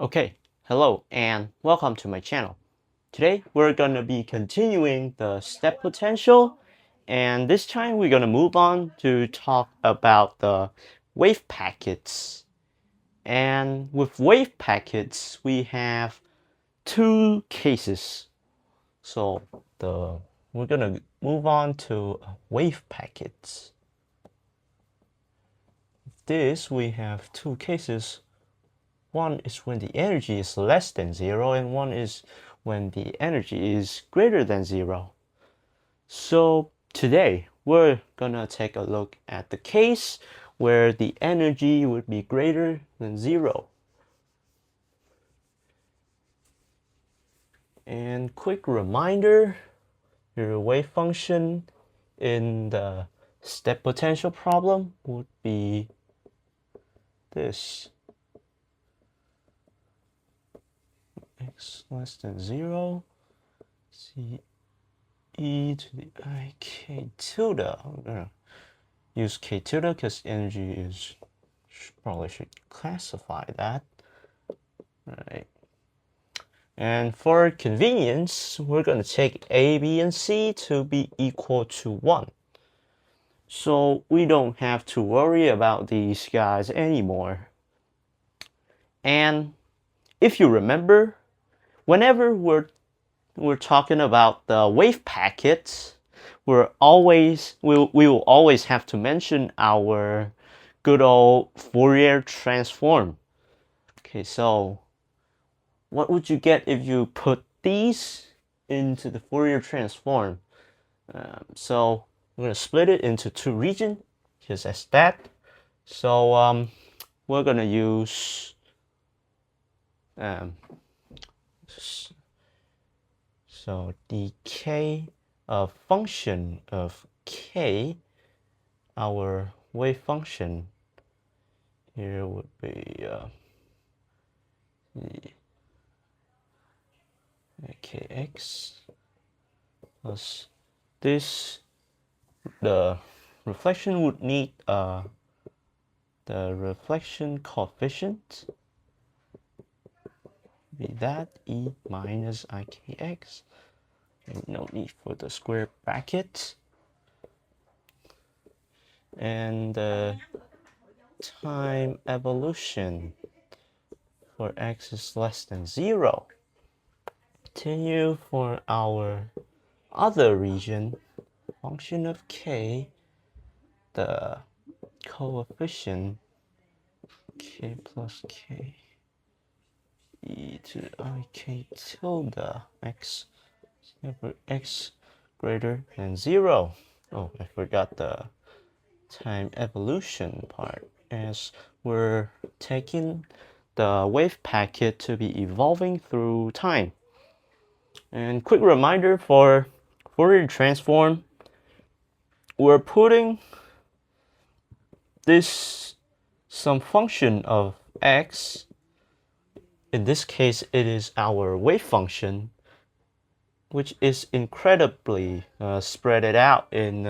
Okay, hello and welcome to my channel. Today we're gonna be continuing the step potential, and this time we're gonna move on to talk about the wave packets. And with wave packets, we have two cases. So we're gonna move on to wave packets. This we have two cases. One is when the energy is less than zero, and one is when the energy is greater than zero. So today we're gonna take a look at the case where the energy would be greater than zero. And quick reminder, your wave function in the step potential problem would be this. X less than zero, C e to the I k tilde. I'm gonna use k tilde because energy is, probably should classify that. Right. And for convenience, we're going to take A, B, and C to be equal to 1. So we don't have to worry about these guys anymore. And if you remember, whenever we're talking about the wave packets, we will always have to mention our good old Fourier transform. Okay, so what would you get if you put these into the Fourier transform? So we're going to split it into two regions, just as that. So we're going to use so dk of function of k, our wave function here would be kx plus this. The reflection would need the reflection coefficient be that e minus ikx. No need for the square bracket. And the time evolution for x is less than 0. Continue for our other region, function of k, the coefficient k plus k e to the ik tilde x for x greater than 0. Oh, I forgot the time evolution part, as we're taking the wave packet to be evolving through time. And quick reminder for Fourier transform, we're putting this some function of x. In this case, it is our wave function, which is incredibly spread it out in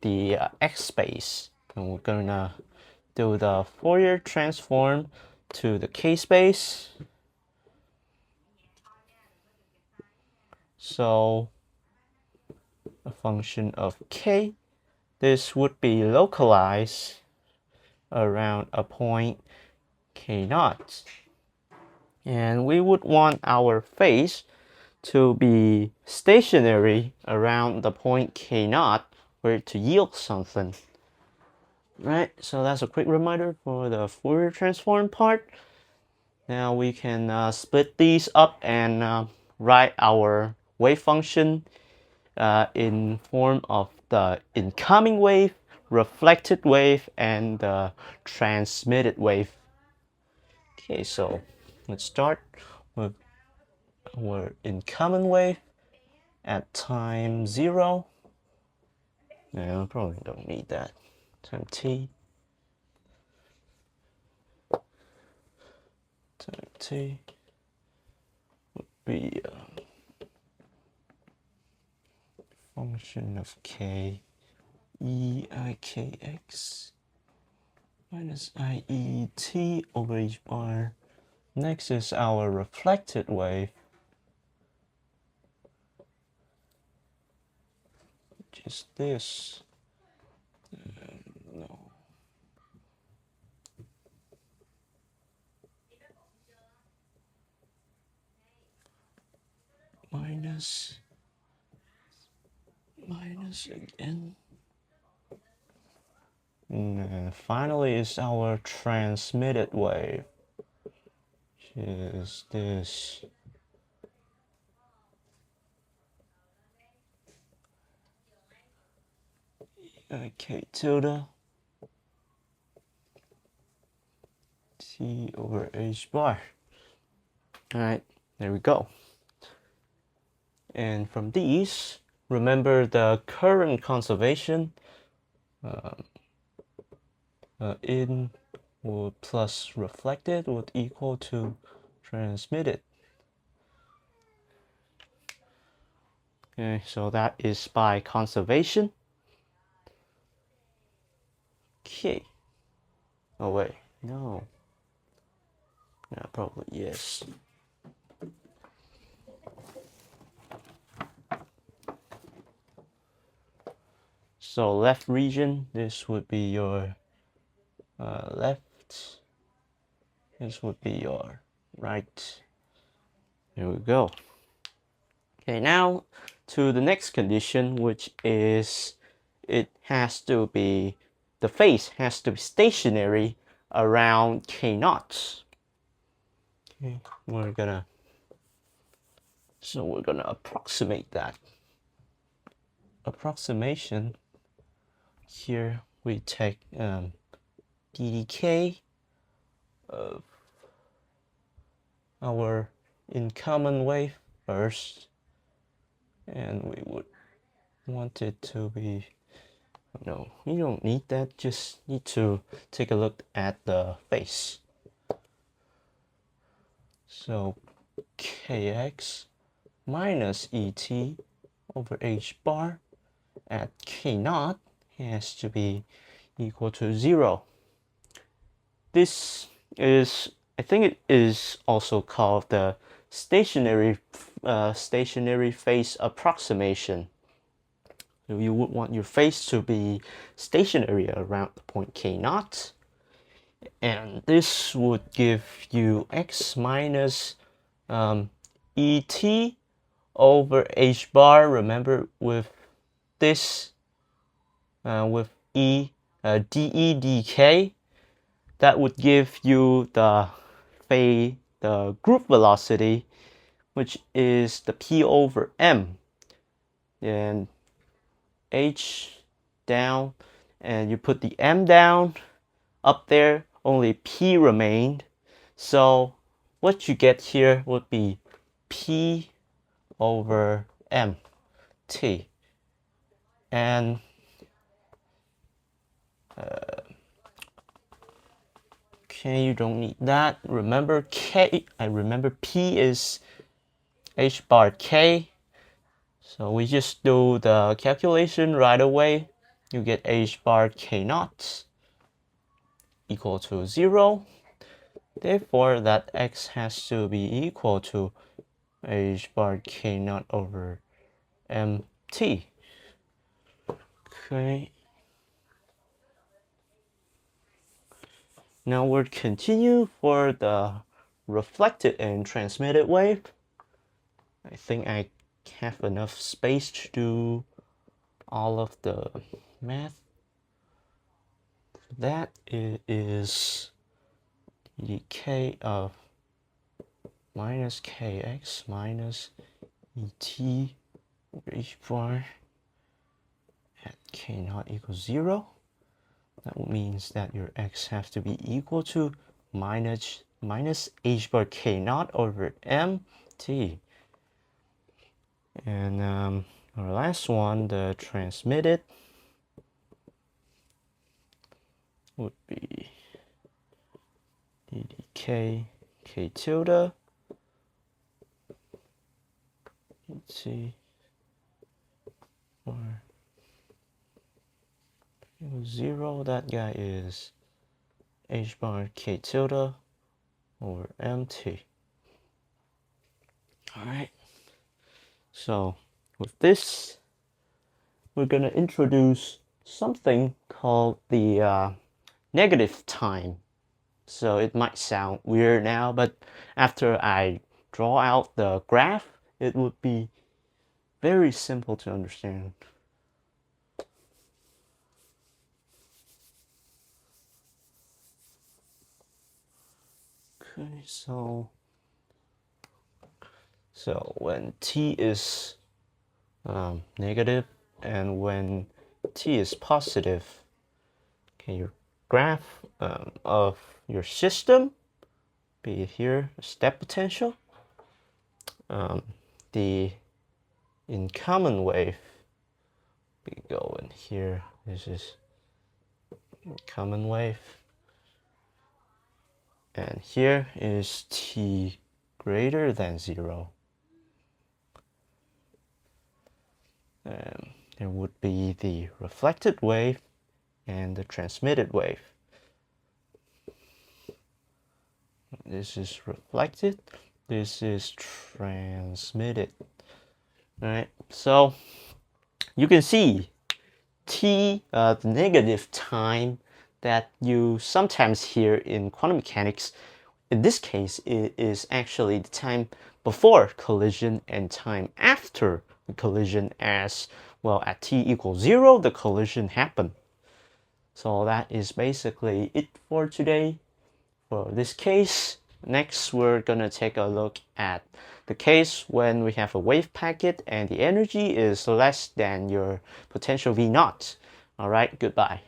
the x space. And we're gonna do the Fourier transform to the k space. So a function of k, this would be localized around a point k naught. And we would want our phase to be stationary around the point k naught for it to yield something. Right, so that's a quick reminder for the Fourier transform part. Now we can split these up and write our wave function in form of the incoming wave, reflected wave, and the transmitted wave. Okay, so let's start with our incoming wave at time 0. No, I probably don't need that. Time t. Time t would be function of k e I k x minus I e t over h bar Next is our reflected wave, which is this. No. Minus again. And finally is our transmitted wave, which is this. K tilde T over H bar. Alright, there we go. And from these, remember the current conservation in would plus reflected would equal to transmitted. Okay, so that is by conservation. Okay. Oh wait, no. Yeah, probably yes. So left region, this would be your left. This would be your right. There we go. Okay, now to the next condition, which is it has to be, the phase has to be stationary around K naught. Okay, we're gonna approximate that. Approximation, here we take dk of our in-common wave first, and we would want it to be, no, you don't need that, just need to take a look at the phase. So kx minus et over h bar at k naught has to be equal to 0. This is, I think it is also called the stationary phase approximation. So you would want your phase to be stationary around the point K naught, and this would give you x minus et over h bar. Remember, with this with e de dk, that would give you the group velocity, which is the p over m, and h down, and you put the m down. Up there only p remained, so what you get here would be p over m t, and okay, you don't need that. Remember p is h bar k, so we just do the calculation right away. You get h bar k naught equal to 0. Therefore, that x has to be equal to h bar k naught over mt. Okay. Now we'll continue for the reflected and transmitted wave. I think I have enough space to do all of the math. That is dk of minus kx minus et over h bar at k naught equals 0. That means that your x have to be equal to minus h bar k naught over mt. And our last one, the transmitted, would be dk k tilde et or 0. That guy is h bar k tilde over mt. All right. So with this, we're going to introduce something called the negative time. So it might sound weird now, but after I draw out the graph, it would be very simple to understand. Okay, so when t is negative and when t is positive, okay, your graph of your system, be it here step potential, the in common wave, we go in here, this is common wave, and here is t greater than 0. There would be the reflected wave and the transmitted wave. This is reflected, this is transmitted. All right, so you can see t, the negative time that you sometimes hear in quantum mechanics, in this case, it is actually the time before collision and time after the collision, as well at t equals 0, the collision happened. So that is basically it for today. For this case, next we're gonna take a look at the case when we have a wave packet and the energy is less than your potential V0. All right, goodbye.